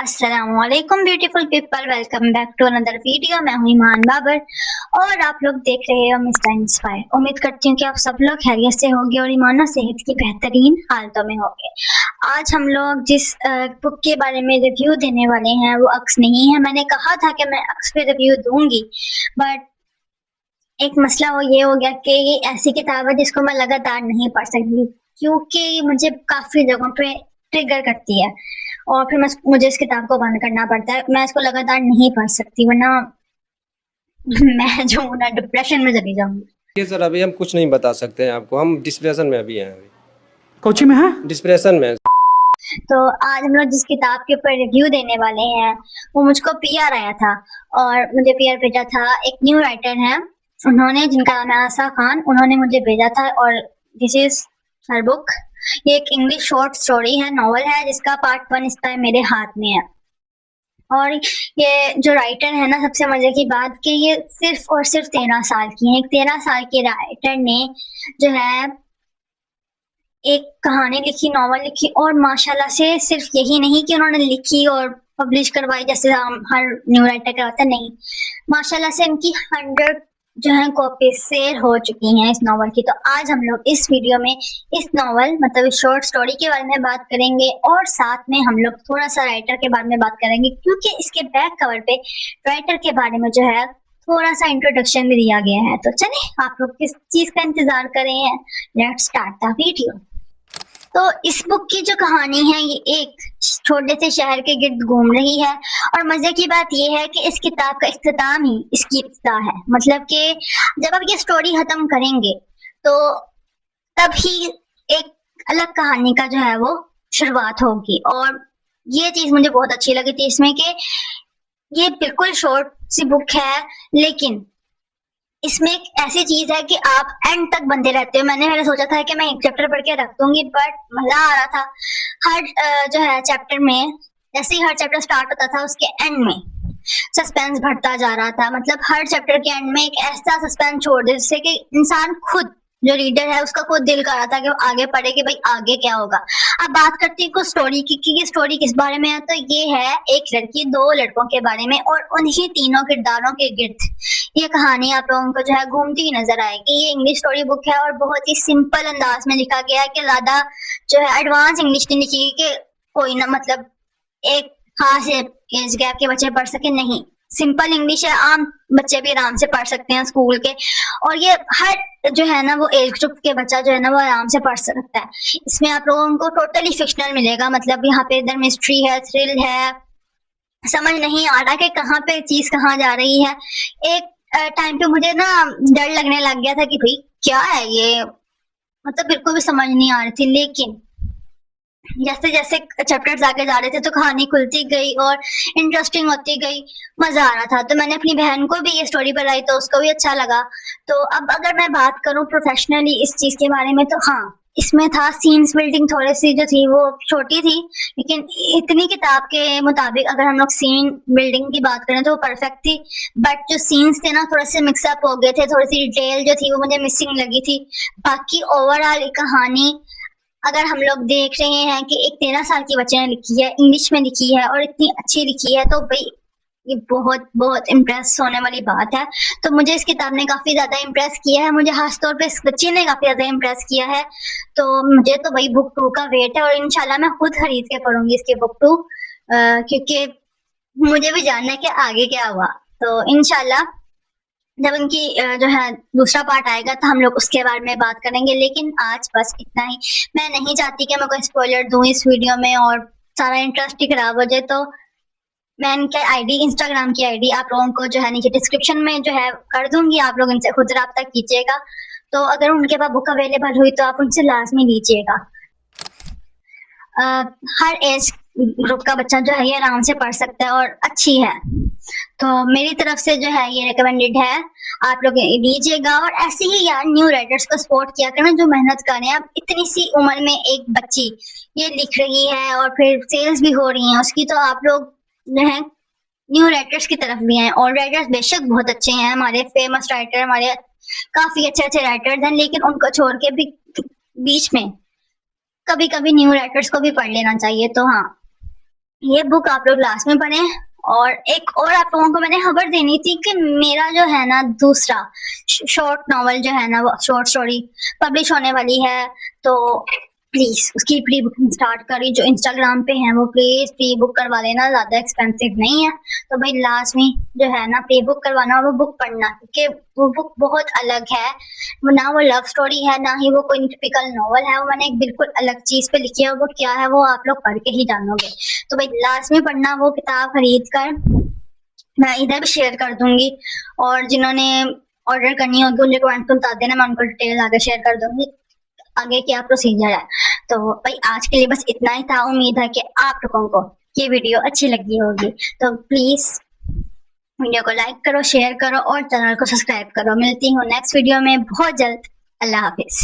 अस्सलामुअलैकुम beautiful people, welcome back to another video. मैं हूं ईमान बाबर और आप लोग देख रहे हो मिस्टर इंस्पायर। उम्मीद करती हूँ कि आप सब लोग खैरियत से होंगे और ईमाना सेहत की बेहतरीन हालतों में होंगे। आज हम लोग जिस बुक के बारे में रिव्यू देने वाले हैं वो अक्स नहीं है। मैंने कहा था कि मैं अक्स पे रिव्यू दूंगी, बट एक मसला वो ये हो गया कि ये ऐसी किताब है जिसको मैं लगातार नहीं पढ़ सकती, क्योंकि मुझे काफी जगहों पे ट्रिगर करती है और फिर मुझे इस किताब को बंद करना पड़ता है। मैं इसको लगातार नहीं पढ़ सकती, वरना मैं जो हूँ ना डिप्रेशन में चली जाऊंगी। ये सर अभी हम कुछ नहीं बता सकते हैं आपको, हम डिस्प्रेशन में अभी हैं। कोची में है? डिस्प्रेशन में। तो आज हम लोग जिस किताब के ऊपर रिव्यू देने वाले हैं वो मुझको पीआर आया था और मुझे पीआर भेजा था। एक न्यू राइटर है उन्होंने, जिनका नाम है आसा खान, उन्होंने मुझे भेजा था और दिस इज हर बुक। ये एक इंग्लिश शॉर्ट स्टोरी है, नॉवल है, जिसका पार्ट 1 इस टाइम मेरे हाथ में है। और ये जो राइटर है ना, सबसे मजे की बात कि ये सिर्फ और सिर्फ 13 साल की है। एक 13 साल के राइटर ने जो है एक कहानी लिखी, नॉवल लिखी, और माशाल्लाह से सिर्फ यही नहीं कि उन्होंने लिखी और पब्लिश करवाई जैसे हम हर न्यू राइटर करवाते, नहीं, माशाल्लाह से इनकी 100 जो है कॉपी सेल हो चुकी हैं इस नॉवल की। तो आज हम लोग इस वीडियो में इस नॉवल मतलब इस शॉर्ट स्टोरी के बारे में बात करेंगे और साथ में हम लोग थोड़ा सा राइटर के बारे में बात करेंगे, क्योंकि इसके बैक कवर पे राइटर के बारे में जो है थोड़ा सा इंट्रोडक्शन भी दिया गया है। तो चलिए, आप लोग किस चीज का इंतजार कर रहे हैं, लेट्स स्टार्ट द वीडियो। तो इस बुक की जो कहानी है ये एक छोटे से शहर के गिर्द घूम रही है और मजे की बात ये है कि इस किताब का इख्तिताम ही इसकी इब्तिदा है। मतलब कि जब आप ये स्टोरी खत्म करेंगे तो तब ही एक अलग कहानी का जो है वो शुरुआत होगी। और ये चीज मुझे बहुत अच्छी लगी थी इसमें कि ये बिल्कुल शॉर्ट सी बुक है, लेकिन इसमें एक ऐसी चीज है कि आप एंड तक बंधे रहते हो। मैंने सोचा था कि मैं एक चैप्टर पढ़ के रख दूंगी, बट मजा आ रहा था। हर जो है चैप्टर में, जैसे ही हर चैप्टर स्टार्ट होता था उसके एंड में सस्पेंस बढ़ता जा रहा था। मतलब हर चैप्टर के एंड में एक ऐसा सस्पेंस छोड़ दे जिससे कि इंसान खुद, जो रीडर है, उसका खुद दिल कर रहा था कि वो आगे पढ़े कि भाई आगे क्या होगा। अब बात करती हूँ स्टोरी की कि ये स्टोरी किस बारे में है। तो ये है एक लड़की, 2 लड़कों के बारे में और उन्हीं तीनों किरदारों के गिर्द ये कहानी आप लोगों को जो है घूमती ही नजर आएगी। ये इंग्लिश स्टोरी बुक है और बहुत ही सिंपल अंदाज में लिखा गया है कि ज्यादा जो है एडवांस इंग्लिश नहीं लिखी कि कोई ना, मतलब एक खास एज गैप के बच्चे पढ़ सके, नहीं, सिंपल इंग्लिश है, आम बच्चे भी आराम से पढ़ सकते हैं स्कूल के। और ये हर जो है ना वो एज ग्रुप के बच्चा जो है ना वो आराम से पढ़ सकता है। इसमें आप लोगों को टोटली फिक्शनल मिलेगा, मतलब यहाँ पे इधर मिस्ट्री है, थ्रिल है, समझ नहीं आ रहा कि कहाँ पे चीज कहाँ जा रही है। एक टाइम पे मुझे ना डर लगने लग गया था कि भाई क्या है ये, मतलब बिल्कुल भी समझ नहीं आ रही थी। लेकिन जैसे जैसे चैप्टर्स आगे जा रहे थे तो कहानी खुलती गई और इंटरेस्टिंग होती गई, मजा आ रहा था। तो मैंने अपनी बहन को भी ये स्टोरी बताई तो उसको भी अच्छा लगा। तो अब अगर मैं बात करूं प्रोफेशनली इस चीज के बारे में, तो हाँ, इसमें था सीन्स बिल्डिंग थोड़ी सी जो थी वो छोटी थी, लेकिन इतनी किताब के मुताबिक अगर हम लोग सीन बिल्डिंग की बात करें तो वो परफेक्ट थी। बट जो सीन्स थे ना थोड़े से मिक्सअप हो गए थे, थोड़ी सी डिटेल जो थी वो मुझे मिसिंग लगी थी। बाकी ओवरऑल कहानी अगर हम लोग देख रहे हैं कि एक 13 साल की बच्चे ने लिखी है, इंग्लिश में लिखी है और इतनी अच्छी लिखी है, तो भाई ये बहुत बहुत इम्प्रेस होने वाली बात है। तो मुझे इस किताब ने काफी ज्यादा इम्प्रेस किया है, मुझे खासतौर पे इस बच्चे ने काफी ज्यादा इम्प्रेस किया है। तो मुझे तो भाई बुक 2 का वेट है और इंशाल्लाह मैं खुद खरीद के पढ़ूंगी इसके बुक 2, क्योंकि मुझे भी जानना है कि आगे क्या हुआ। तो इंशाल्लाह जब उनकी जो है दूसरा पार्ट आएगा तो हम लोग उसके बारे में बात करेंगे। लेकिन आज बस इतना ही। मैं नहीं चाहती कि मैं कोई स्पॉइलर दूं इस वीडियो में और सारा इंटरेस्ट ही खराब हो जाए। तो मैं इनके आईडी, इंस्टाग्राम की आईडी आप लोगों को जो है नीचे डिस्क्रिप्शन में जो है कर दूंगी, आप लोग इनसे खुद राब्ता कीजिएगा। तो अगर उनके पास बुक अवेलेबल हुई तो आप उनसे लाजमी लीजिएगा। हर एज ग्रुप का बच्चा जो है ये आराम से पढ़ सकता है और अच्छी है। तो मेरी तरफ से जो है ये रिकमेंडेड है, आप लोग लीजिएगा। और ऐसे ही यार न्यू राइटर्स को सपोर्ट किया करना जो मेहनत कर रहे हैं। अब इतनी सी उम्र में एक बच्ची ये लिख रही है और फिर सेल्स भी हो रही हैं उसकी, तो आप लोग जो है न्यू राइटर्स की तरफ भी हैं। और राइटर्स बेशक बहुत अच्छे हैं, हमारे फेमस राइटर, हमारे काफी अच्छे अच्छे राइटर्स हैं, लेकिन उनको छोड़ के भी बीच में कभी कभी न्यू राइटर्स को भी पढ़ लेना चाहिए। तो हाँ, ये बुक आप लोग लास्ट में पढ़ें। और एक और आप लोगों को मैंने खबर देनी थी कि मेरा जो है ना दूसरा शॉर्ट नॉवल जो है ना, वो शॉर्ट स्टोरी पब्लिश होने वाली है, तो प्लीज उसकी प्री बुकिंग स्टार्ट करी। जो इंस्टाग्राम पे है वो प्लीज प्री बुक करवा लेना, ज्यादा एक्सपेंसिव नहीं है। तो भाई लास्ट में जो है ना प्री बुक करवाना और वो बुक पढ़ना, क्योंकि वो बुक बहुत अलग है। ना वो लव स्टोरी है, ना ही वो कोई टिपिकल नॉवल है। वो मैंने एक बिल्कुल अलग चीज पे लिखी है, वो क्या है वो आप लोग पढ़ के ही जानोगे। तो भाई लास्ट में पढ़ना वो किताब खरीद कर, मैं इधर भी शेयर कर दूंगी, और जिन्होंने ऑर्डर करनी होगी उनके कमेंट में बता देना, मैं उनको डिटेल आगे शेयर कर दूंगी आगे क्या प्रोसीजर है। तो भाई आज के लिए बस इतना ही था। उम्मीद है कि आप लोगों को ये वीडियो अच्छी लगी होगी। तो प्लीज वीडियो को लाइक करो, शेयर करो और चैनल को सब्सक्राइब करो। मिलती हूँ नेक्स्ट वीडियो में बहुत जल्द। अल्लाह हाफिज।